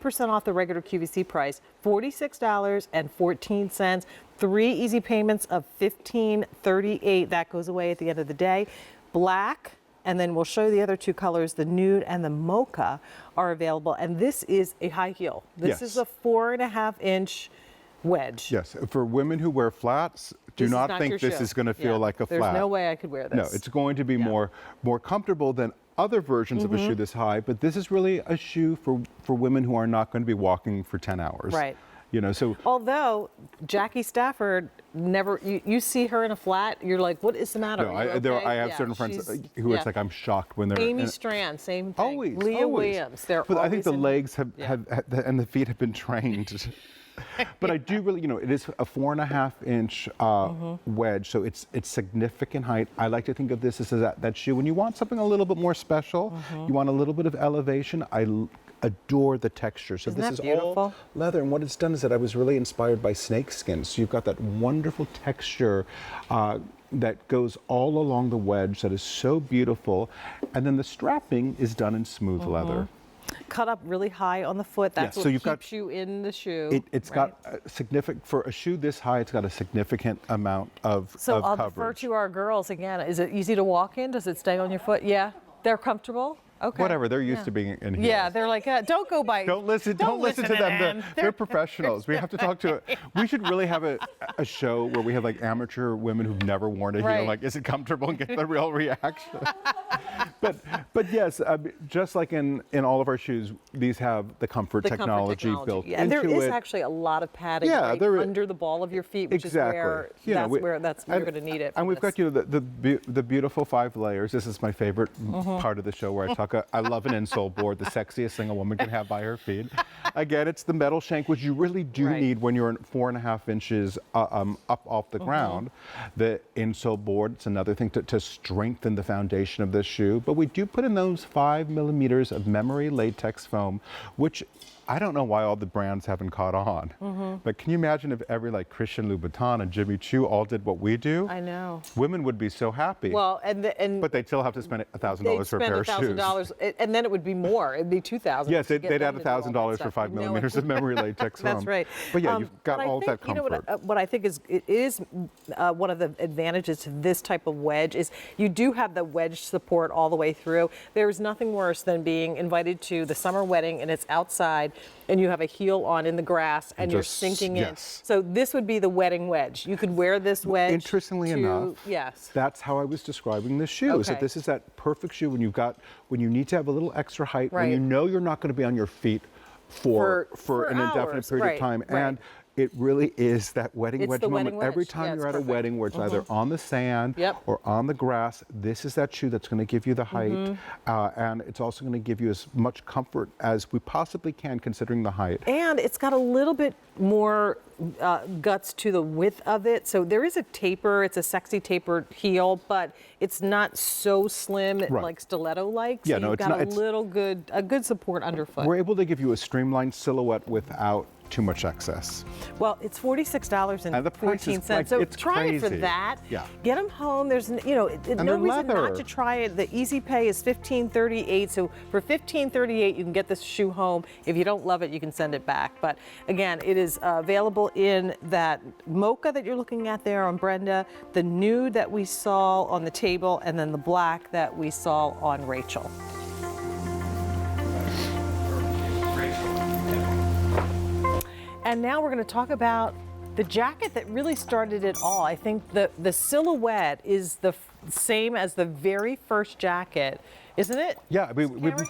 20% off the regular QVC price, $46.14. 3 easy payments of $15.38. That goes away at the end of the day. Black, and then we'll show you the other 2 colors, the nude and the mocha are available. And this is a high heel. This is a 4.5-inch wedge. Yes, for women who wear flats, do not think this is going to feel like a flat. There's no way I could wear this. No, it's going to be more comfortable than other versions of a shoe this high, but this is really a shoe for women who are not going to be walking for 10 hours. Right. You know, so although Jackie Stafford never, you see her in a flat, you're like, what is the matter? No, I have certain friends who it's like I'm shocked when they're Amy Strand, same thing. Always, Leah Williams, they're but always I think the legs have and the feet have been trained. But I do really, it is a 4.5-inch wedge, so it's significant height. I like to think of this as that shoe when you want something a little bit more special, you want a little bit of elevation. I adore the texture. So this is all leather, and what it's done is that I was really inspired by snakeskin. So you've got that wonderful texture that goes all along the wedge that is so beautiful, and then the strapping is done in smooth leather. Cut up really high on the foot. That's what keeps you in the shoe. It's got a significant, for a shoe this high, it's got a significant amount of coverage. So I'll defer to our girls again. Is it easy to walk in? Does it stay on your foot? Yeah. They're comfortable? Okay. Whatever, they're used to being in heels. Yeah, they're like, don't go by. Don't listen to them. They're professionals. We have to talk to we should really have a show where we have like amateur women who've never worn a heel, like, is it comfortable, and get the real reaction. But yes, just like in all of our shoes, these have the comfort technology built into it. And there is actually a lot of padding under the ball of your feet, which is where you're going to need it. And we've got the beautiful 5 layers. This is my favorite part of the show, where I talk. I love an insole board, the sexiest thing a woman can have by her feet. Again, it's the metal shank, which you really do need when you're 4.5 inches up off the ground. The insole board, it's another thing to strengthen the foundation of this shoe. But we do put in those 5 millimeters of memory latex foam, which I don't know why all the brands haven't caught on. But can you imagine if every Christian Louboutin and Jimmy Choo all did what we do? I know. Women would be so happy. Well, but they'd still have to spend $1,000 for a pair of shoes. $1,000, and then it would be more. It'd be $2,000. Yes, they'd add $1,000 for 5 millimeters of memory latex foam. That's right. But yeah, you've got all that comfort. You know what I think is one of the advantages to this type of wedge is you do have the wedge support all the way through. There's nothing worse than being invited to the summer wedding and it's outside and you have a heel on in the grass and you're sinking in. So this would be the wedding wedge. You could wear this wedge. Interestingly enough, that's how I was describing the shoe. Is that this is that perfect shoe when you need to have a little extra height, when you know you're not going to be on your feet for an indefinite period of time. And it really is that wedding wedge moment. Every time you're at a wedding where it's either on the sand or on the grass, this is that shoe that's going to give you the height. And it's also going to give you as much comfort as we possibly can, considering the height. And it's got a little bit more guts to the width of it. So there is a taper. It's a sexy tapered heel, but it's not so slim like stiletto-like. So you've got a good support underfoot. We're able to give you a streamlined silhouette without too much excess. Well, it's $46.14. So try it for that. Get them home. There's no reason not to try it. The easy pay is $15.38. So for $15.38, you can get this shoe home. If you don't love it, you can send it back. But again, it is available in that mocha that you're looking at there on Brenda, the nude that we saw on the table, and then the black that we saw on Rachel. And now we're going to talk about the jacket that really started it all. I think the silhouette is the same as the very first jacket, isn't it? Yeah, we've been